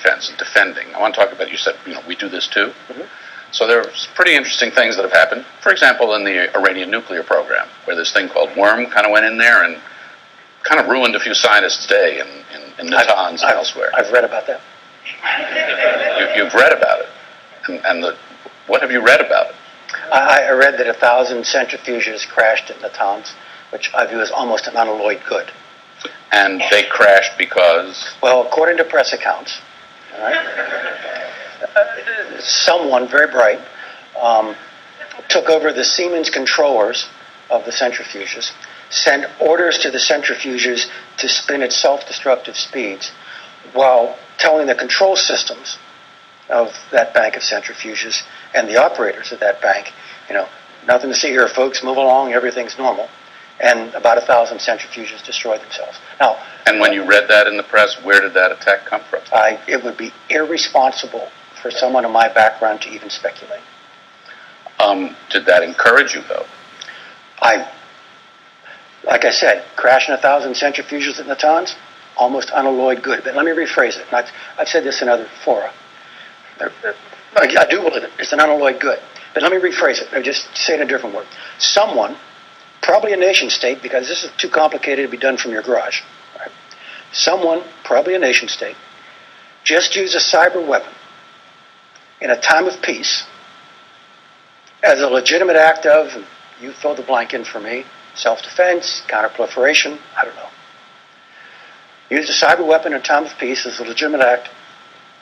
defense and defending. I want to talk about, you said, we do this too. Mm-hmm. So there are pretty interesting things that have happened. For example, in the Iranian nuclear program, where this thing called Worm kind of went in there and kind of ruined a few scientists' day in Natanz and elsewhere. I've read about that. You've read about it. What have you read about it? I read that 1,000 centrifuges crashed at Natanz, which I view as almost an unalloyed good. And they crashed because? Well, according to press accounts, all right, someone very bright took over the Siemens controllers of the centrifuges, sent orders to the centrifuges to spin at self-destructive speeds, while telling the control systems of that bank of centrifuges and the operators of that bank, nothing to see here, folks, move along, everything's normal. And about 1,000 centrifuges destroyed themselves. Now, and when you read that in the press, where did that attack come from? It would be irresponsible for someone of my background to even speculate. Did that encourage you, though? Like I said, crashing 1,000 centrifuges at Natanz, almost unalloyed good. But let me rephrase it. I've said this in other fora. I do believe it. It's an unalloyed good. But let me rephrase it. I just say it in a different word. Someone, probably a nation state, because this is too complicated to be done from your garage. Right? Someone, probably a nation state, just used a cyber weapon in a time of peace as a legitimate act of, you fill the blank in for me, self-defense, counterproliferation, I don't know. Used a cyber weapon in a time of peace as a legitimate act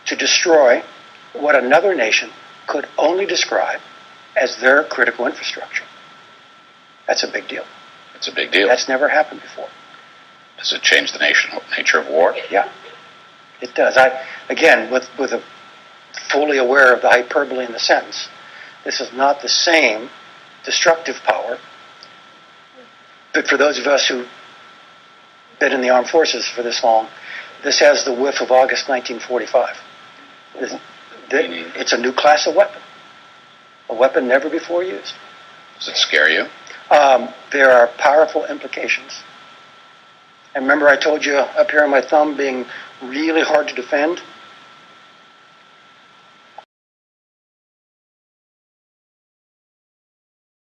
to destroy what another nation could only describe as their critical infrastructure. That's a big deal. It's a big deal. That's never happened before. Does it change the nature of war? Yeah, it does. Again, with a fully aware of the hyperbole in the sentence, this is not the same destructive power, but for those of us who've been in the armed forces for this long, this has the whiff of August 1945. It's a new class of weapon, a weapon never before used. Does it scare you? There are powerful implications. And remember I told you up here on my thumb being really hard to defend?